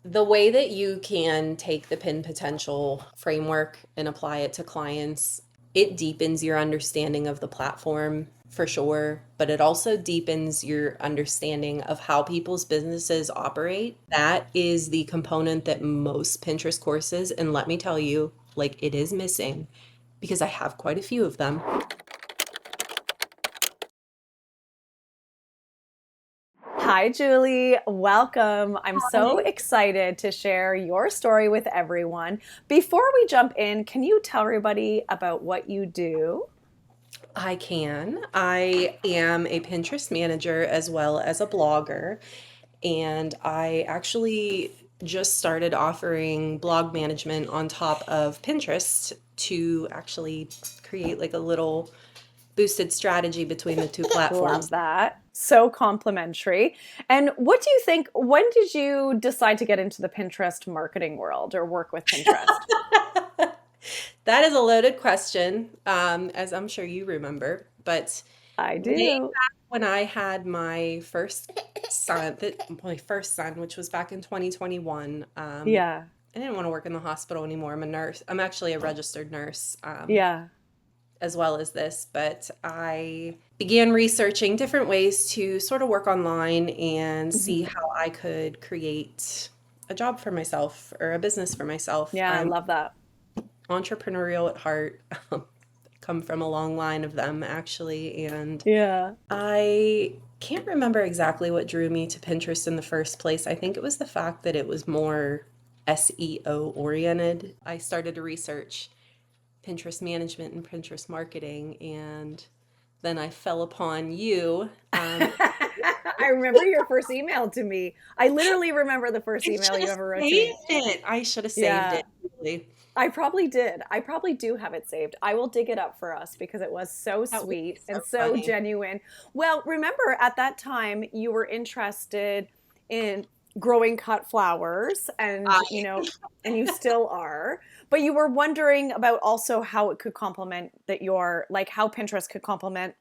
The way that you can take the pin potential framework and apply it to clients, it deepens your understanding of the platform for sure, but it also deepens your understanding of how people's businesses operate. That is the component that most Pinterest courses, and let me tell you, like it is missing because I have quite a few of them. Hi, Julie. Welcome. I'm so Hi. excited to share your story with everyone. Before we jump in, can you tell everybody about what you do? I can. I am a Pinterest manager as well as a blogger. And I actually just started offering blog management on top of Pinterest to actually create like a little boosted strategy between the two Love platforms. that. So complimentary. And what do you think? When did you decide to get into the Pinterest marketing world or work with Pinterest? That is a loaded question, as I'm sure you remember. But I way do. back when I had my first son, which was back in 2021, Yeah. I didn't want to work in the hospital anymore. I'm a nurse. I'm actually a registered nurse, Yeah. as well as this, but I began researching different ways to sort of work online and see Mhm. how I could create a job for myself or a business for myself. Yeah, I I'm love that. entrepreneurial at heart. Come from a long line of them actually, and Yeah. I can't remember exactly what drew me to Pinterest in the first place. I think it was the fact that it was more SEO oriented. I started to research Pinterest management and Pinterest marketing, and then I fell upon you. I remember your first email to me. I literally remember the first I email should you have ever wrote to me. saved it. I should have saved Yeah, it, really. I probably did. I probably do have it saved. I will dig it up for us because it was so That would be sweet so and so funny. genuine. Well, remember at that time you were interested in growing cut flowers and, I and you still are, but you were wondering about also how it could complement that your like how Pinterest could complement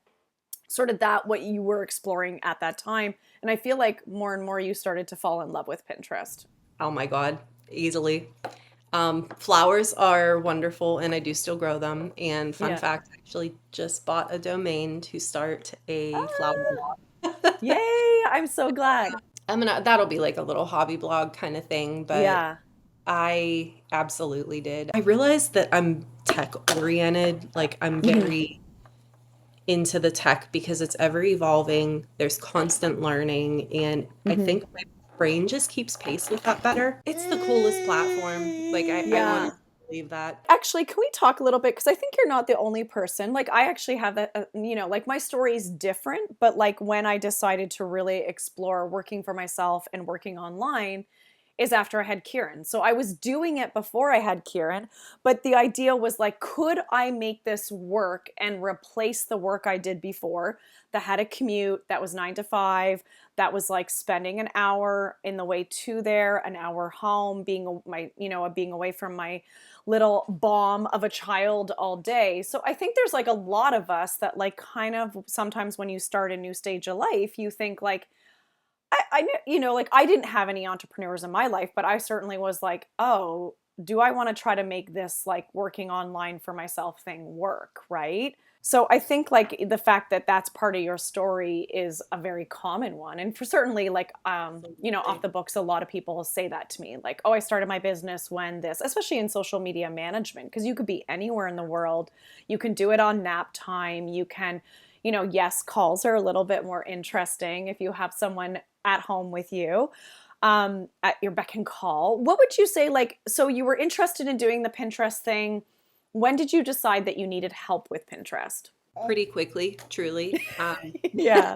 sort of that what you were exploring at that time. And I feel like more and more you started to fall in love with Pinterest. Oh my God, easily. Flowers are wonderful, and I do still grow them. And fun Yeah. fact, I actually just bought a domain to start a flower Ah, blog. yay! I'm so glad. That'll be like a little hobby blog kind of thing, but Yeah. I absolutely did. I realized that I'm tech oriented, like I'm Mhm. very into the tech because it's ever evolving. There's constant learning, and I Mhm. think my brain just keeps pace with that better. It's the coolest platform. Like I Yeah. honestly believe that. Actually, can we talk a little bit? Because I think you're not the only person. Like, I actually have that, like my story is different, but like when I decided to really explore working for myself and working online, is after I had Kieran. So I was doing it before I had Kieran, but the idea was like, could I make this work and replace the work I did before that had a commute that was 9 to 5, that was like spending an hour in the way to there, an hour home, being away from my little bomb of a child all day. So I think there's like a lot of us that like kind of sometimes when you start a new stage of life, you think like, I knew, like I didn't have any entrepreneurs in my life, but I certainly was like, oh, do I want to try to make this like working online for myself thing work? Right. So I think like the fact that that's part of your story is a very common one. And for certainly like, off Absolutely. the books, a lot of people say that to me, like, oh, I started my business when this, especially in social media management, because you could be anywhere in the world. You can do it on nap time. You can, yes, calls are a little bit more interesting if you have someone at home with you at your beck and call. What would you say, like, so you were interested in doing the Pinterest thing. When did you decide that you needed help with Pinterest? Pretty quickly, truly. Yeah.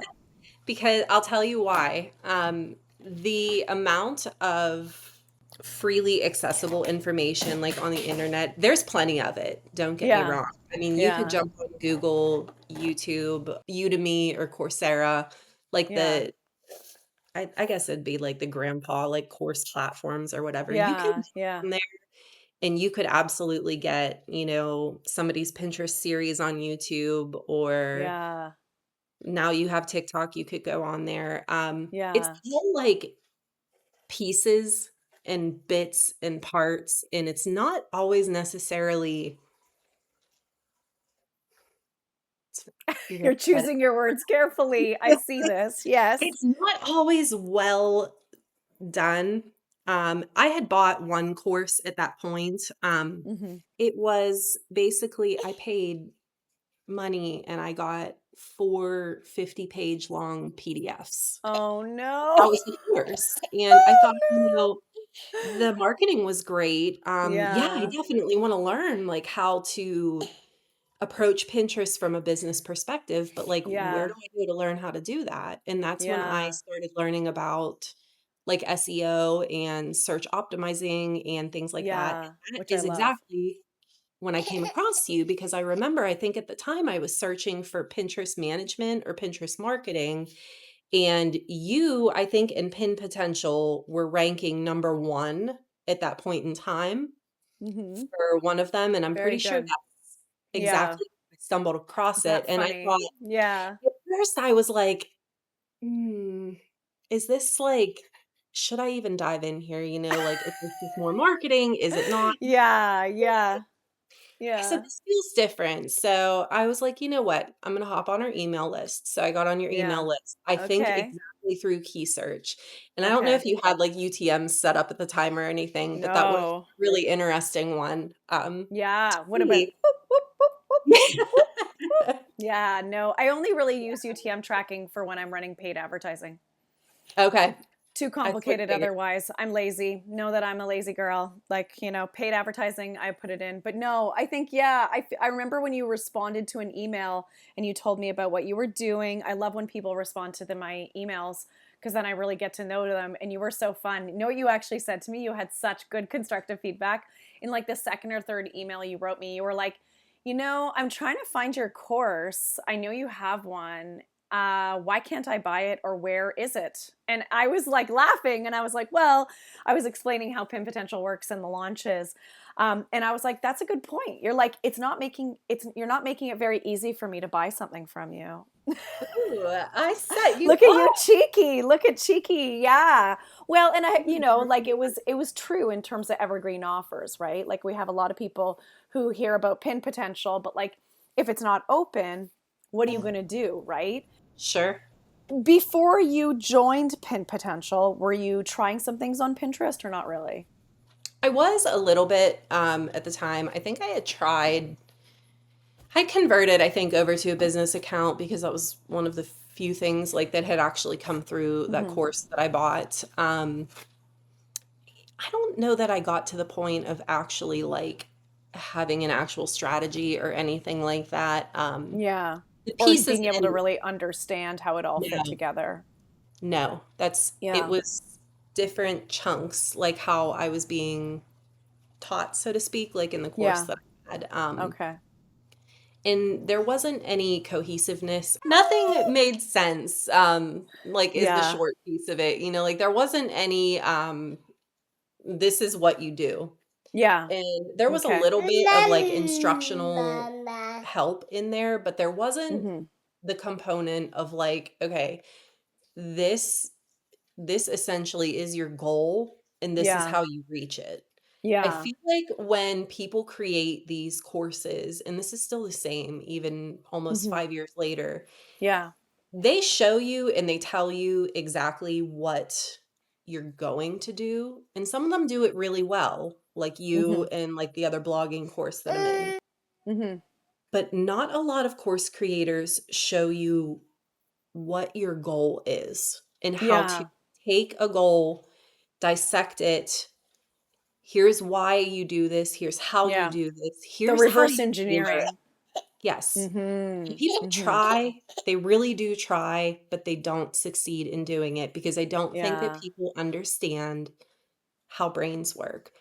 Because I'll tell you why. The amount of freely accessible information like on the internet, there's plenty of it. Don't get me Yeah. wrong. I mean, you could Yeah. jump on Google, YouTube, Udemy, or Coursera, like Yeah. I guess it'd be like the grandpa, like course platforms or whatever. You can Yeah. jump Yeah. on there and you could absolutely get, somebody's Pinterest series on YouTube, or Yeah. now you have TikTok, you could go on there. It's Yeah. all like pieces and bits and parts, and it's not always necessarily you're gonna You're get it. choosing your words carefully. I see this. Yes. It's not always well done. I had bought one course at that point. Hmm. It was basically I paid money and I got 4 50-page long PDFs. Oh That no. was the course, and I thought, the marketing was great. Yeah, I Yeah. definitely wanna learn, like, how to approach Pinterest from a business perspective, but, like, where do Yeah. I go to learn how to do that? And that's when I Yeah. started learning about, like, SEO and search optimizing and things like that, Yeah. and that Which I is love. exactly when I came across you because I remember I think at the time I was searching for Pinterest management or Pinterest marketing, and you, I think in Pin Potential were ranking number 1 at that point in time Hmm. for one of them, and I'm pretty Very sure good. that's Yeah. exactly I stumbled across Is it, that and I funny? thought Yeah. at first I was like, "Hmm, is this like should I even dive in here?" Like, is this just more marketing? Is it not? Yeah. Yeah. I said, Yeah. "This feels different." So, I was like, "You know what? I'm gonna hop on our email list." So, I got on your email Yeah. list, I think Okay. exactly through key search, and I don't know if Okay. you had, like, UTMs set up at the time or anything, but that would've No. really interesting one, to Yeah. Would have been see. whoop, whoop, whoop, whoop, whoop, whoop. Yeah. No, I only really use UTM tracking for when I'm running paid advertising. Okay, Too I complicated figured. otherwise. I'm lazy. Know that I'm a lazy girl. Like, paid advertising, I put it in. But no, I think, yeah, I remember when you responded to an email and you told me about what you were doing. I love when people respond to my emails because then I really get to know them. And you were so fun. You know what you actually said to me? You had such good constructive feedback. In like the second or third email you wrote me, you were like, I'm trying to find your course. I know you have one. Why can't I buy it or where is it? And I was like laughing and I was like, well, I was explaining how Pin Potential works and the launches. And I was like, that's a good point. You're not making it very easy for me to buy something from you. Ooh, I set you Look at you up. cheeky. Look at cheeky. Yeah. Well, and like it was true in terms of evergreen offers, right? Like we have a lot of people who hear about Pin Potential, but like if it's not open, what are you going to do, right? Sure. Before you joined Pin Potential, were you trying some things on Pinterest or not really? I was a little bit, at the time. I think I converted, I think, over to a business account because that was one of the few things, like, that had actually come through that Hmm. course that I bought. I don't know that I got to the point of actually, like, having an actual strategy or anything like that. Yeah. The Or pieces being able to in really understand how it all fit no, together. no, it Yeah. was different chunks, like how I was being taught, so to speak, like in the course Yeah. that I had. Okay. And there wasn't any cohesiveness. Nothing made sense, like, is the Yeah. short piece of it, like, there wasn't any, "This is what you do." Yeah. And there was a Okay. little bit of, like, instructional help in there, but there wasn't Hmm. the component of, like, "Okay, this this essentially is your goal, and this is Yeah. how you reach it." I Yeah. feel like when people create these courses, and this is still the same even almost Hmm. 5 years later, Yeah. they show you and they tell you exactly what you're going to do, and some of them do it really well, like you Hmm. and, like, the other blogging course that I'm in. Hmm. But not a lot of course creators show you what your goal is and how to Yeah. take a goal, dissect it. Here's why you do this. Here's how you Yeah. do this. The Here's how reverse you tailor it. engineering. Yes. And Hmm. people Hmm. try, they really do try, but they don't succeed in doing it because I don't think that Yeah. people understand how brains work.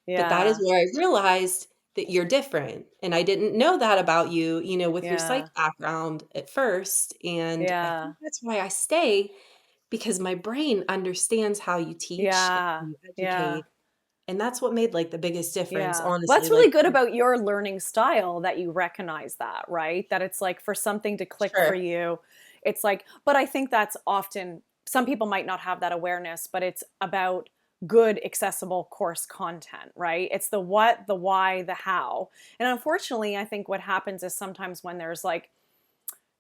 But that is Yeah. where I realized that you're different. And I didn't know that about you, with your psych Yeah. background at first. And I think Yeah. that's why I stay because my brain understands how you teach and how Yeah. you Yeah. educate. And that's what made like the biggest difference, Yeah. Well, honestly. that's really Like, good about your learning style that you recognize that, right? That it's like for something to click for sure. you, it's like, but I think that's often some people might not have that awareness, but it's about good accessible course content, right? It's the what, the why, the how. And unfortunately, I think what happens is sometimes when there's like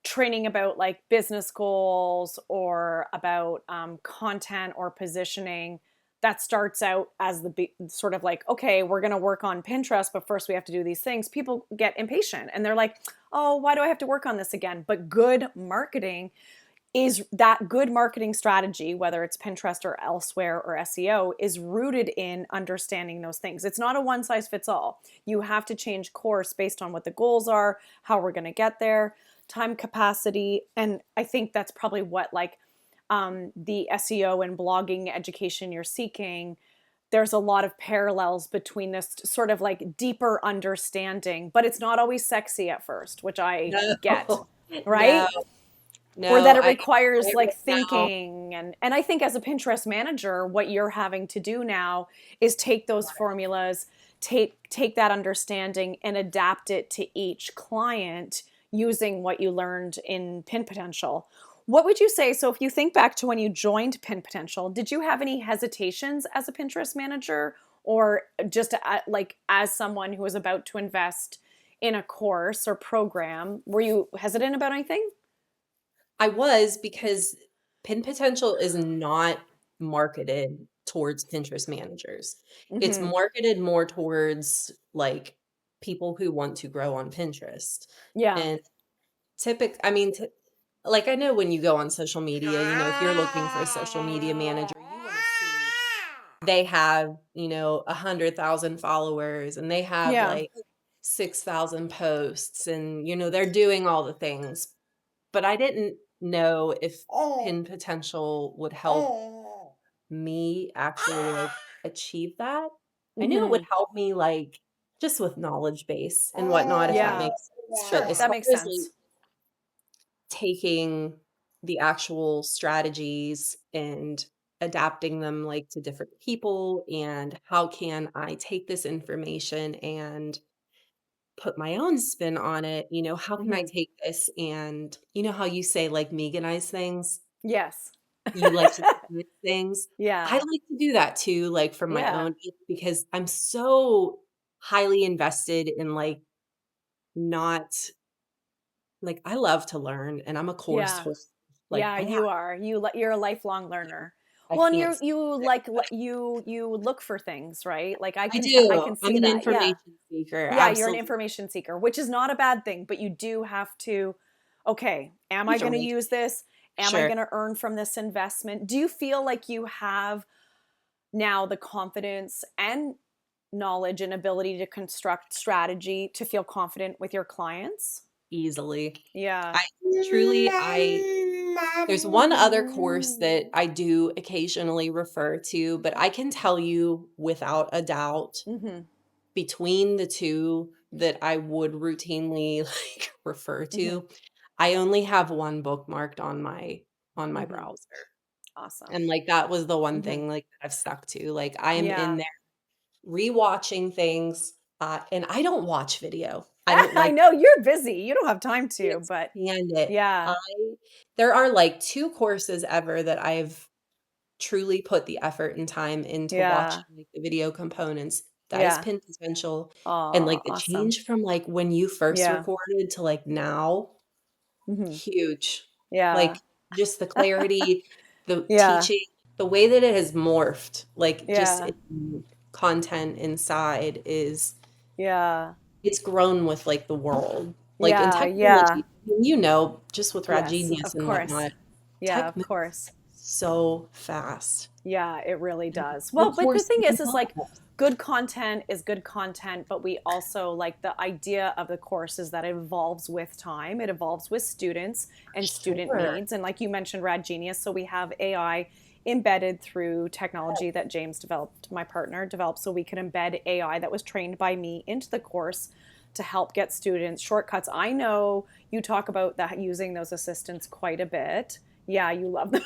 training about like business goals or about content or positioning, that starts out as sort of like, okay, we're going to work on Pinterest, but first we have to do these things. People get impatient and they're like, oh, why do I have to work on this again? But good marketing is that good marketing strategy, whether it's Pinterest or elsewhere or SEO, is rooted in understanding those things. It's not a one size fits all. You have to change course based on what the goals are, how we're going to get there, time capacity. And I think that's probably what like the SEO and blogging education you're seeking. There's a lot of parallels between this sort of like deeper understanding, but it's not always sexy at first, which I No, get, no, right? Or no. that it I requires like right now. thinking, and I think as a Pinterest manager what you're having to do now is take those formulas, take that understanding and adapt it to each client using what you learned in Pin Potential. What would you say, so if you think back to when you joined Pin Potential, did you have any hesitations as a Pinterest manager, or just like as someone who was about to invest in a course or program, were you hesitant about anything? I was, because Pin Potential is not marketed towards Pinterest managers. It's Hmm. marketed more towards like people who want to grow on Pinterest. Yeah. And I mean, like I know when you go on social media, if you're looking for a social media manager, you want to see they have, 100,000 followers and they have Yeah. like 6,000 posts and, they're doing all the things. But I didn't know if Pin Potential would help me actually, like, achieve that. I knew it would Hmm. help me, like, just with knowledge base and whatnot, if that Yeah. makes sense, but Sure. as That far makes as, like, sense. taking the actual strategies and adapting them, like, to different people, and how can I take this information and put my own spin on it, how can I Hmm. take this and how you say, like, veganize things? Yes. You like to twist things. I Yeah. like to do that too, like, for my Yeah. own because I'm so highly invested in, like, not like, I love to learn, and I'm a course Yeah. host. Like, Yeah, you are. You're a lifelong learner. I Well, and can't you sit like you look for things, right? Like I I do. can I'm see an that. Yeah. information seeker, Yeah, you're an absolutely. information seeker, which is not a bad thing, but you do have to, okay, am You I have to going to read. use this? Am I Sure. going to earn from this investment? Do you feel like you have now the confidence and knowledge and ability to construct strategy to feel confident with your clients? Easily. Yeah. I truly there's one other course that I do occasionally refer to, but I can tell you without a doubt Mhm. between the 2 that I would routinely, like, refer Mhm. to, I only have 1 bookmarked on my Mhm. browser, Awesome. and, like, that was the one Mhm. thing, like, that I've stuck to, like, I am in Yeah. there rewatching things, and I don't watch video. I don't I like know you're busy. You don't have time to, can't but stand it. yeah. I There are, like, 2 courses ever that I've truly put the effort and time into Yeah. watching, like, the video components. That is Yeah. Pin Potential, and, Oh, like, the awesome. change from, like, when you first Yeah. recorded to, like, now, Mhm. huge. Yeah. Like, just the clarity, the Yeah. teaching, the way that it has morphed, like, just Yeah. in content inside is Yeah. it's grown with, like, the world. Like, in Yeah. Yeah. technology, just with Rad Yes, Genius of and course. whatnot, Yeah, tech of moves course. so fast. Yeah, it really And does. what Well, but the course thing even is taught like us? good content is good content, but we also like the idea of the course is that it evolves with time. It evolves with students and student Sure. needs. And like you mentioned, Rad Genius. So we have AI embedded through technology that James developed, my partner developed, so we could embed AI that was trained by me into the course to help get students shortcuts. I know you talk about that using those assistants quite a bit. Yeah, you love them.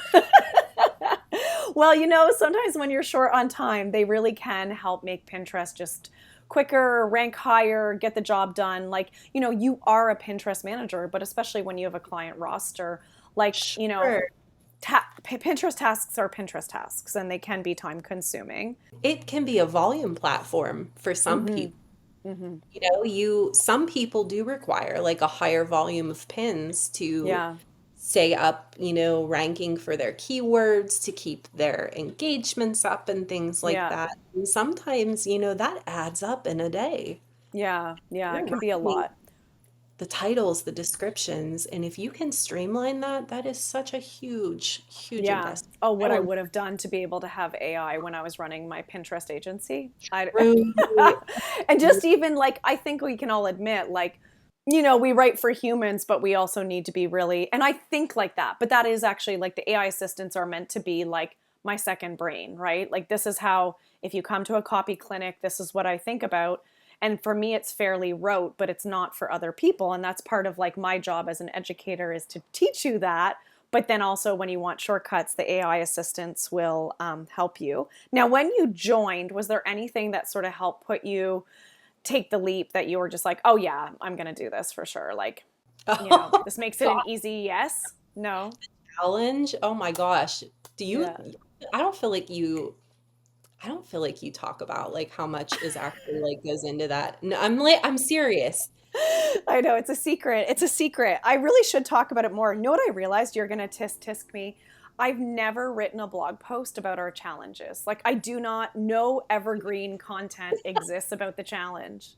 Well, sometimes when you're short on time, they really can help make Pinterest just quicker, rank higher, get the job done. Like, you are a Pinterest manager, but especially when you have a client roster, like, Sure. Pinterest tasks are Pinterest tasks, and they can be time consuming. It can be a volume platform for some Mm-hmm. people. Mm-hmm. Some people do require like a higher volume of pins to Yeah. stay up, ranking for their keywords, to keep their engagements up and things like Yeah. that. And sometimes, that adds up in a day. Yeah. Yeah. It You're can be a writing lot. the titles, the descriptions, and if you can streamline that, that is such a huge, huge Yeah. investment. Oh, I what I went would have done to be able to have AI when I was running my Pinterest agency. I through. and just even like I think we can all admit like we write for humans, but we also need to be really and I think like that. But that is actually like the AI assistants are meant to be like my second brain, right? Like this is how if you come to a copy clinic, this is what I think about. And for me it's fairly rote, but it's not for other people, and that's part of like my job as an educator is to teach you that, but then also when you want shortcuts, the AI assistants will help you. Now, when you joined, was there anything that sort of helped put you take the leap that you were just like, oh yeah, I'm going to do this for sure? Like, Oh this makes it an God, easy yes? No? challenge. Oh my gosh. Do you Yeah. I don't feel like you I don't feel like you talk about like how much is actually like goes into that. No, I'm serious. I know it's a secret. It's a secret. I really should talk about it more. You know what I realized? You're gonna tisk me. I've never written a blog post about our challenges. Like I do not know evergreen content exists about the challenge.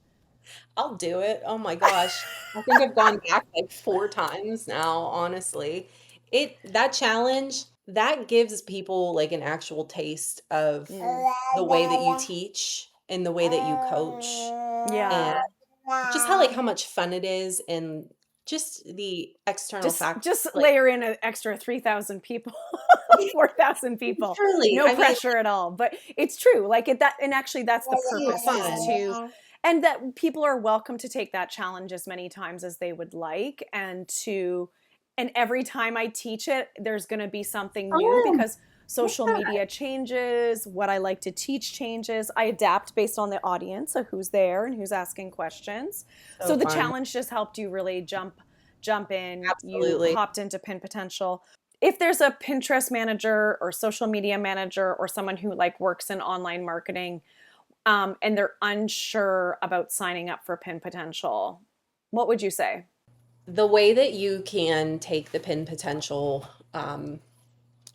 I'll do it. Oh my gosh. I think I've gone back like 4 times now, honestly. That challenge, that gives people like an actual taste of Mm. the way that you teach and the way that you coach and Yeah. just how much fun it is and just the external fact Just like layer in an extra 3,000 people, 4,000 people. truly, No I mean, pressure at all. But it's true. Like it that and actually that's the so purpose is fun. to and that people are welcome to take that challenge as many times as they would like and every time I teach it there's going to be something new Fun. because social Yeah. media changes, what I like to teach changes. I adapt based on the audience, so who's there and who's asking questions. So So the fun. challenge just helped you really jump in. You Absolutely. hopped into Pin Potential. If there's a Pinterest manager or social media manager or someone who like works in online marketing, and they're unsure about signing up for Pin Potential, what would you say? The way that you can take the pin potential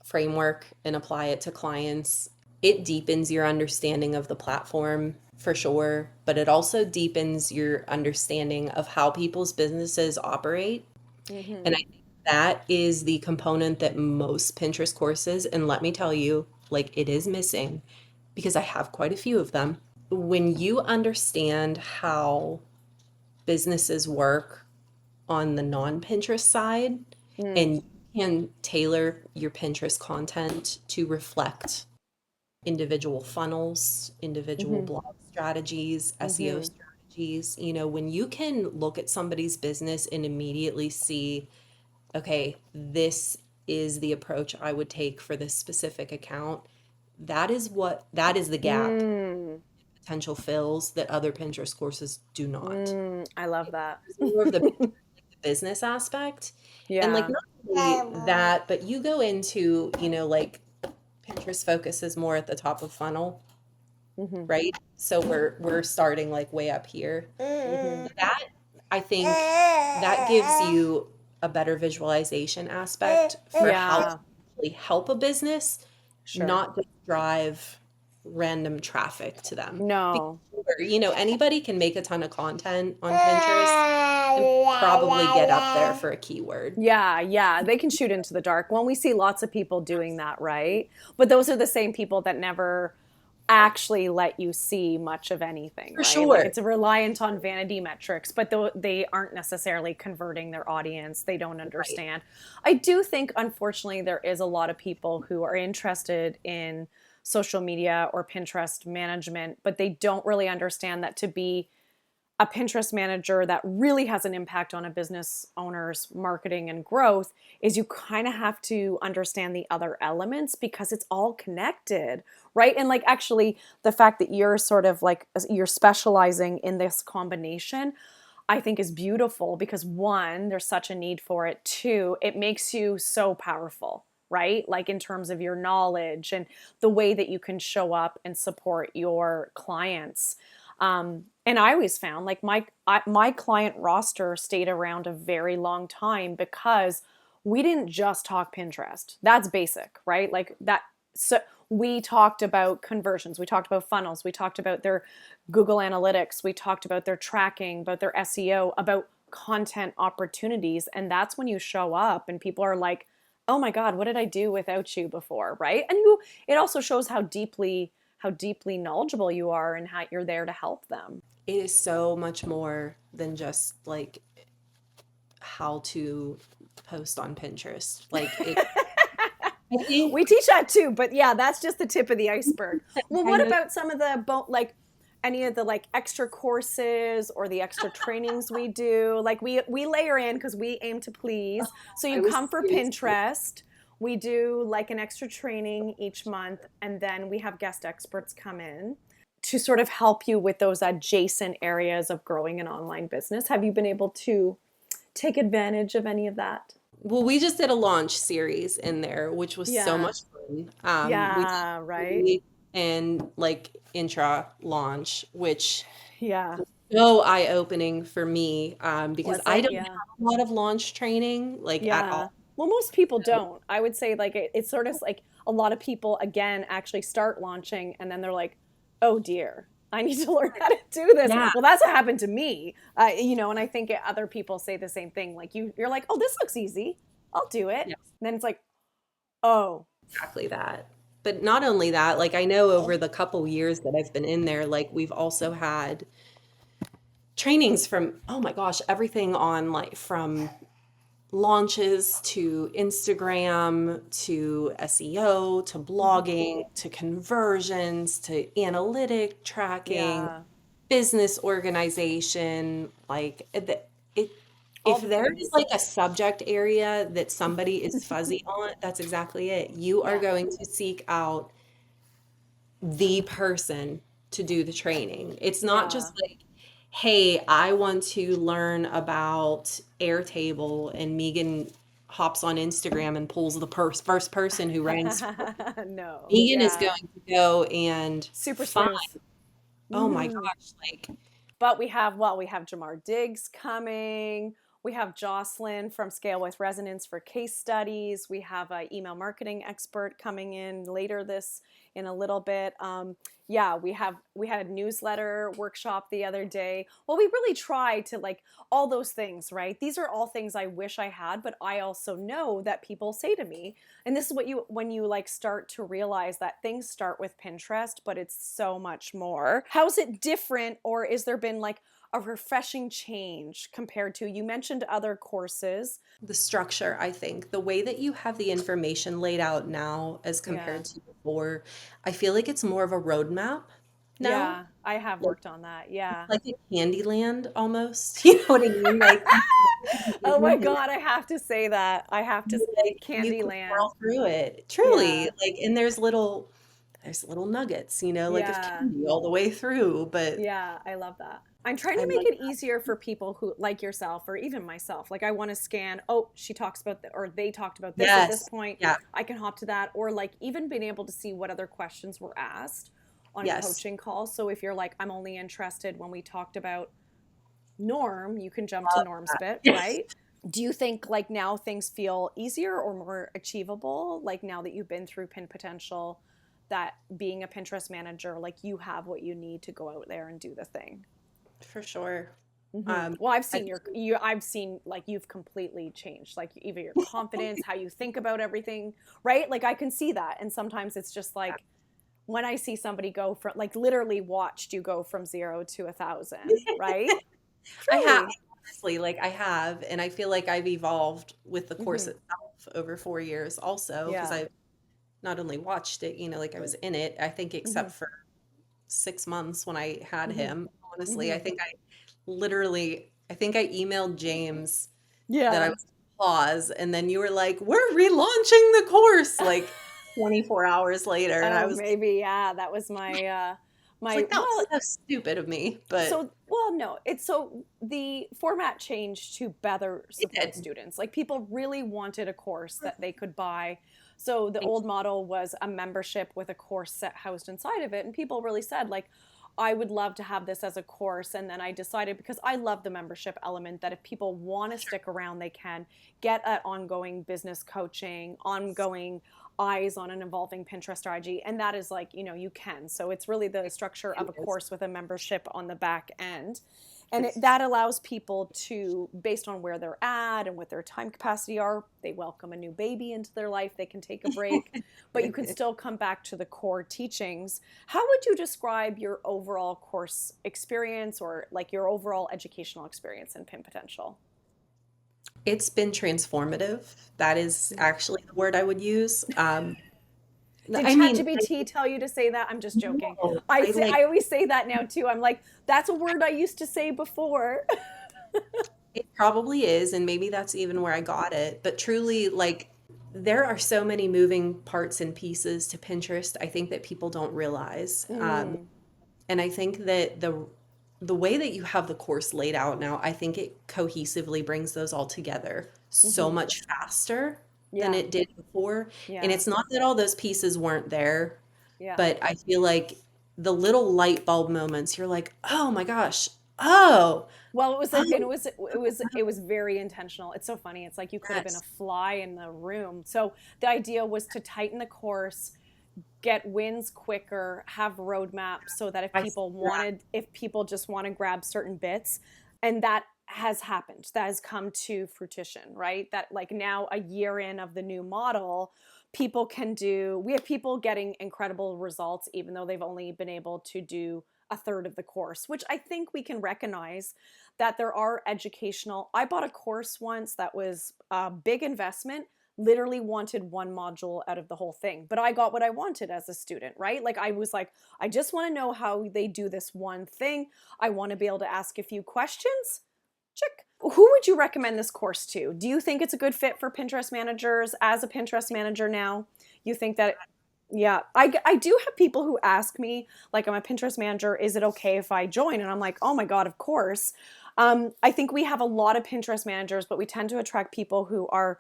framework and apply it to clients, it deepens your understanding of the platform for sure, but it also deepens your understanding of how people's businesses operate. Mm-hmm. And I think that is the component that most Pinterest courses, and let me tell you, like it is missing because I have quite a few of them. When you understand how businesses work on the non-Pinterest side, Mm. and you can tailor your Pinterest content to reflect individual funnels, individual Mm-hmm. blog strategies, SEO Mm-hmm. strategies. When you can look at somebody's business and immediately see, okay, this is the approach I would take for this specific account. That is the gap Mm. potential fills that other Pinterest courses do not. Mm. I love that. There's more of the business aspect. And like Yeah. not only that, but you go into, like Pinterest focuses more at the top of funnel, Mm-hmm. right? So we're starting like way up here. Mm-hmm. That I think that gives you a better visualization aspect for how to Yeah. actually help a business, Sure. not just drive random traffic to them. Because No. anybody can make a ton of content on Pinterest and probably get up there for a keyword. Yeah, yeah, they can shoot into the dark. Well, we see lots of people doing that, right? But those are the same people that never actually let you see much of anything, For right? Like sure. it's reliant on vanity metrics, but they aren't necessarily converting their audience. They don't Right. understand. I do think, unfortunately, there is a lot of people who are interested in social media or Pinterest management, but they don't really understand that to be a Pinterest manager that really has an impact on a business owner's marketing and growth is you kind of have to understand the other elements because it's all connected, right? And like actually the fact that you're sort of like you're specializing in this combination, I think is beautiful because one, there's such a need for it. Two, it makes you so powerful, right? Like in terms of your knowledge and the way that you can show up and support your clients. And I always found like my client roster stayed around a very long time because we didn't just talk Pinterest. That's basic, right? Like that. So we talked about conversions, we talked about funnels, we talked about their Google Analytics, we talked about their tracking, about their SEO, about content opportunities. And that's when you show up and people are like, oh my God, what did I do without you before? Right. And it also shows how deeply knowledgeable you are and how you're there to help them. It is so much more than just like how to post on Pinterest. Like it, I think We teach that too, but yeah, that's just the tip of the iceberg. Well, I what know about some of the like any of the like extra courses or the extra trainings we do? Like we layer in because we aim to please. So I you was come for seriously. Pinterest. We do like an extra training each month, and then we have guest experts come in to sort of help you with those adjacent areas of growing an online business. Have you been able to take advantage of any of that? Well, we just did a launch series in there, which was so Yeah. much fun. We did Yeah, right? pre and like intra launch, which Yeah. so eye-opening for me, because Was I it? don't Yeah. have a lot of launch training like at Yeah. all. Well, most people don't. I would say like it's sort of like a lot of people again actually start launching and then they're like, "Oh dear, I need to learn how to do this." Yeah, Well, that's what happened to me. And I think other people say the same thing. Like you're like, "Oh, this looks easy. I'll do it." yeah, And then it's like, "Oh, exactly that. But not only that, like I know over the couple years that I've been in there, like we've also had trainings from, oh my gosh, everything on like from launches to Instagram to SEO to mhm. blogging to conversions to analytic tracking, Yeah, business organization, like it, all if the there is things." like a subject area that somebody is fuzzy on, that's exactly it. You are Yeah. going to seek out the person to do the training. It's not Yeah. just like, hey, I want to learn about Airtable, and Megan hops on Instagram and pulls the first person who ranks for it. No. Megan is Yeah. going to go and Super find, sleuth. oh my Hmm. gosh, like, But we have Jamar Diggs coming. We have Jocelyn from Scale with Resonance for case studies. We have an email marketing expert coming in later this in a little bit. Yeah, we had a newsletter workshop the other day. Well, we really try to like all those things, right? These are all things I wish I had, but I also know that people say to me, and this is what you when you like start to realize that things start with Pinterest, but it's so much more. How's it different, or is there been like a refreshing change compared to you mentioned other courses? the structure, I think, the way that you have the information laid out now as Yeah. compared to before, I feel like it's more of a roadmap now. Yeah, I have Like, worked on that. Yeah. like a candy land almost. You know what I mean? Like Oh my God, I have to say that. I have to like you can Candyland. scroll through it. Truly. Yeah. Like, and there's little nuggets, like of Yeah. candy all the way through. But Yeah, I love that. I'm trying I to make like it easier for people who like yourself or even myself. Like I want to scan, oh, she talks about or they talked about this at this yes. point. Yeah. I can hop to that or like even being able to see what other questions were asked on Yes. coaching calls. So if you're like I'm only interested when we talked about norm, you can jump to norm's bit, Yes. right? Do you think like now things feel easier or more achievable? Like now that you've been through Pin Potential, that being a Pinterest manager, like you have what you need to go out there and do the thing. For sure. Well, I've I seen I've seen like you've completely changed, like even your confidence, how you think about everything, right? Like I can see that. And sometimes it's just like when I see somebody go from like literally watched you go from 0 to 1,000, right? I have Truly. honestly, like I have, and I feel like I've evolved with the course Hmm. itself over 4 years also, because Yeah. I've not only watched it, like I was in it, I think Hmm. except for 6 months when I had Hmm. him, honestly, Hmm. I think I emailed James that I Yeah. was pause, and then you were like, we're relaunching the course like 24 hours later. And Oh, maybe, yeah. That was my I was my like, that was well, so stupid of me, but so well no, it's so the format changed to better it support did. students. Like people really wanted a course that they could buy So the Thanks. old model was a membership with a course set housed inside of it. And people really said, like, I would love to have this as a course. And then I decided, because I love the membership element, that if people want to stick around, they can get at ongoing business coaching, ongoing eyes on an evolving Pinterest strategy. And that is like, you can. So it's really the structure of a course with a membership on the back end. And It's that allows people to, based on where they're at and what their time capacity are, they welcome a new baby into their life, they can take a break, but you can still come back to the core teachings. How would you describe your overall course experience, or like your overall educational experience in Pin Potential? it's been transformative. That is actually the word I would use. Did I mean, ChatGPT tell you to say that? I'm just joking. no, I I say, like I always say that now too. I'm like, that's a word I used to say before. it probably is, and maybe that's even where I got it. But truly, like, there are so many moving parts and pieces to Pinterest, I think that people don't realize. Mm, And I think that the way that you have the course laid out now, I think it cohesively brings those all together so hmm. much faster than Yeah, it did before. And yeah, it's not that all those pieces weren't there, yeah. but I feel like the little light bulb moments, you're like, oh my gosh, oh, Well, it was oh, a, it was very intentional. It's so funny. It's like you could have been a yes, fly in the room. So the idea was to tighten the course, get wins quicker, have roadmaps so that I see that. if people just want to grab certain bits, and that has happened. That has come to fruition, right? That like now a year in of the new model, we have people getting incredible results even though they've only been able to do a third of the course, which I think we can recognize that there are educational. I bought a course once that was a big investment, literally wanted one module out of the whole thing, but I got what I wanted as a student, right? Like I was like, I just want to know how they do this one thing. I want to be able to ask a few questions. Check. Who would you recommend this course to? Do you think it's a good fit for Pinterest managers? As a Pinterest manager now, you think that, yeah, I do have people who ask me, like, I'm a Pinterest manager, is it okay if I join? And I'm like, oh my God, of course. I think we have a lot of Pinterest managers, but we tend to attract people who are,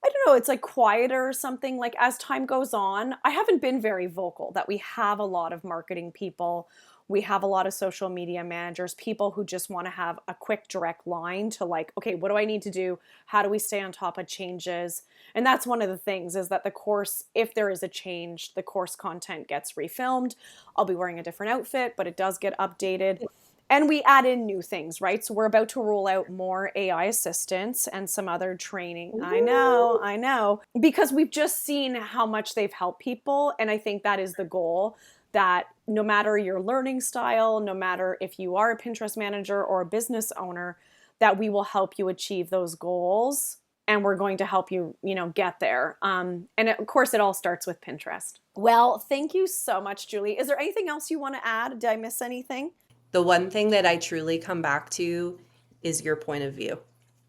I don't know, it's like quieter or something. Like as time goes on, I haven't been very vocal that we have a lot of marketing people. We have a lot of social media managers, people who just want to have a quick direct line to like, okay, what do I need to do? How do we stay on top of changes? And that's one of the things, is that the course, if there is a change, the course content gets refilmed. I'll be wearing a different outfit, but it does get updated. And we add in new things, right? So we're about to roll out more AI assistants and some other training. Ooh. I know, because we've just seen how much they've helped people. And I think that is the goal, that no matter your learning style, no matter if you are a Pinterest manager or a business owner, that we will help you achieve those goals. And we're going to help you, get there. And of course, it all starts with Pinterest. Well, thank you so much, Julie. Is there anything else you want to add? Did I miss anything? The one thing that I truly come back to is your point of view.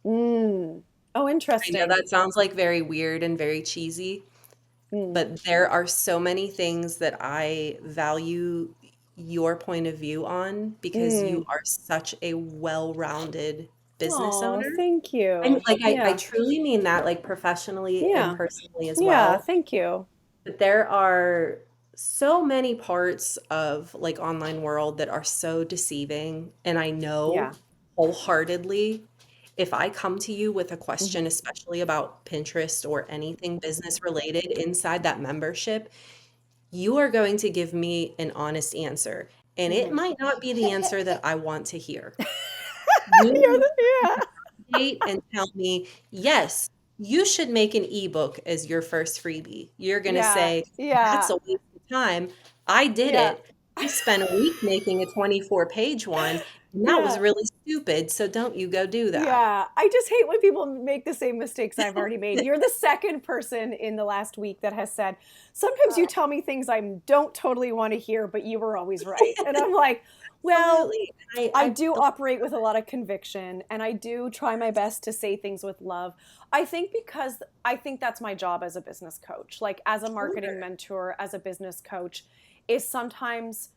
Mm. Oh, I know interesting. that sounds like very weird and very cheesy, Mm. but there are so many things that I value your point of view on because you Mm. are such a well-rounded business Oh, owner. thank I'm you. like I Yeah. truly mean that, like professionally and Yeah. personally as Yeah. well. Thank you. But there are so many parts of like online world that are so deceiving, and I know Yeah. wholeheartedly if I come to you with a Hmm. question, especially about Pinterest or anything business related inside that membership, you are going to give me an honest answer. And it Hmm. might not be the answer that I want to hear. You You're will yeah. date and tell me, yes, you should make an ebook as your first freebie. You're going to Yeah. say, that's Yeah. a waste of time. I did Yeah. it. I spent a week making a 24-page one, and that was Yeah. really stupid. So don't you go do that. Yeah, I just hate when people make the same mistakes I've already made. You're the second person in the last week that has said, sometimes you tell me things I don't totally want to hear, but you were always right. And I'm like, well, Absolutely. I do operate with a lot of conviction, and I do try my best to say things with love. I think because I think that's my job as a business coach, like as a marketing Sure. mentor, as a business coach, is sometimes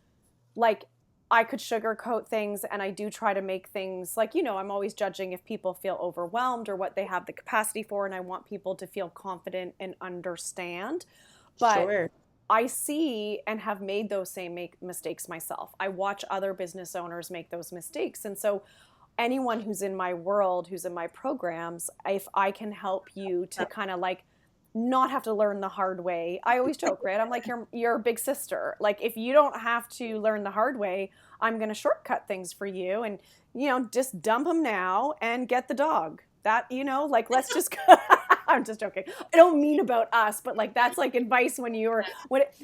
like I could sugarcoat things, and I do try to make things like, I'm always judging if people feel overwhelmed or what they have the capacity for, and I want people to feel confident and understand. But Sure. I see and have made those same mistakes myself. I watch other business owners make those mistakes. And so, anyone who's in my world, who's in my programs, if I can help you to kind of like not have to learn the hard way. I always joke, right? I'm like your big sister. Like if you don't have to learn the hard way, I'm going to shortcut things for you and just dump them now and get the dog. That, like let's just I'm just joking. I don't mean about us, but like that's like advice when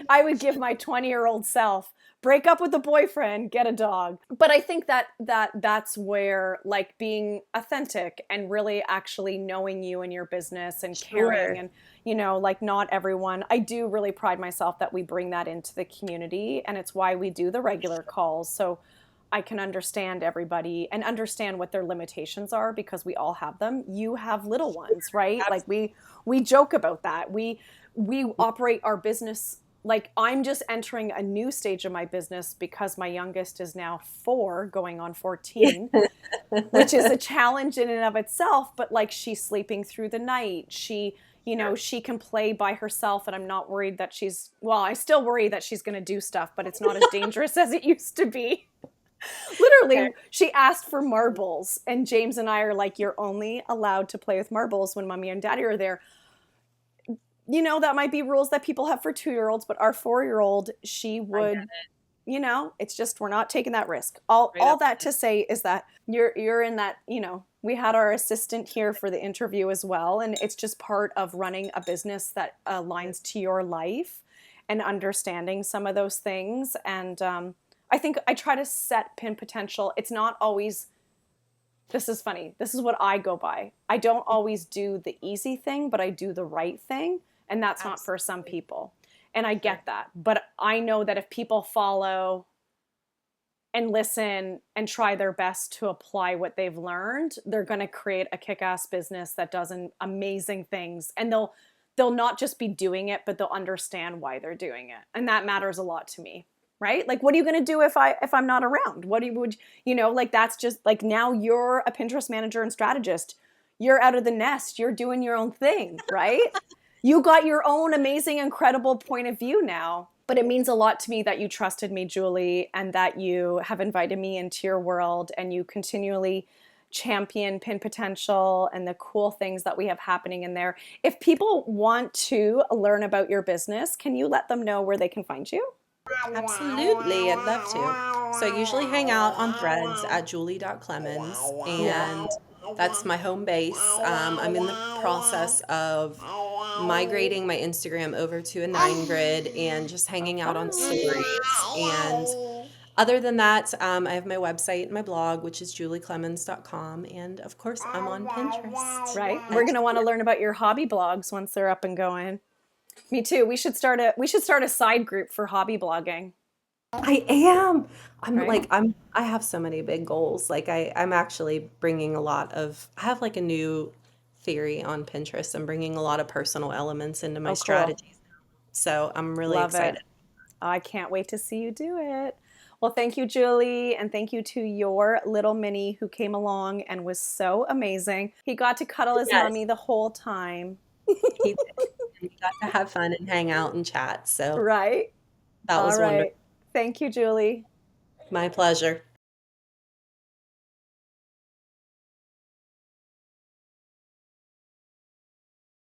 I would give my 20-year-old self, break up with a boyfriend, get a dog. But I think that's where like being authentic and really actually knowing you and your business and caring Sure. and like not everyone, I do really pride myself that we bring that into the community, and it's why we do the regular calls. So I can understand everybody and understand what their limitations are because we all have them. You have little ones, right? Like we joke about that. We operate our business like I'm just entering a new stage of my business because my youngest is now 4 going on 14, which is a challenge in and of itself, but like she's sleeping through the night. She can play by herself, and I'm not worried that I still worry that she's going to do stuff, but it's not as dangerous as it used to be. Okay. Literally, she asked for marbles, and James and I are like, you're only allowed to play with marbles when mommy and daddy are there. That might be rules that people have for 2-year-olds, but our 4-year-old, she I get would, it. it's just we're not taking that risk. All Right all up. that to say is that you're in that, we had our assistant here for the interview as well, and it's just part of running a business that aligns to your life and understanding some of those things. And I think I try to set pin potential. It's not always, this is funny. This is what I go by. I don't always do the easy thing, but I do the right thing. And that's not for some Absolutely. people. And I Right. get that. But I know that if people follow and listen and try their best to apply what they've learned, they're going to create a kick-ass business that does amazing things. And they'll not just be doing it, but they'll understand why they're doing it. And that matters a lot to me. Right? Like what are you going to do if I'm not around? What do you would, like that's just like now you're a Pinterest manager and strategist. You're out of the nest. You're doing your own thing, right? You got your own amazing, incredible point of view now. But it means a lot to me that you trusted me, Julie, and that you have invited me into your world and you continually champion pin potential and the cool things that we have happening in there. If people want to learn about your business, can you let them know where they can find you? Absolutely, I'd love to. So I usually hang out on threads at julie.clemens, Yeah. and that's my home base. I'm in the process of migrating my Instagram over to a 9 grid and just Oh, hanging out on fun. stories. And other than that, I have my website and my blog, which is julieclemens.com. And of course, I'm on Pinterest Right? We're at going to want to Julia. learn about your hobby blogs once they're up and going. Me too. We should start a side group for hobby blogging, I am. right? I have so many big goals. I'm actually bringing a lot of, I have like a new theory on Pinterest. I'm bringing a lot of personal elements into my Oh, cool. strategies. So I'm really Love it. excited. I can't wait to see you do it. Well, thank you, Julie, and thank you to your little mini who came along and was so amazing. He got to cuddle his Yes, mommy the whole time, he did. And we got to have fun and hang out and chat. So right? that All was wonderful. right. Thank you, Julie. My pleasure.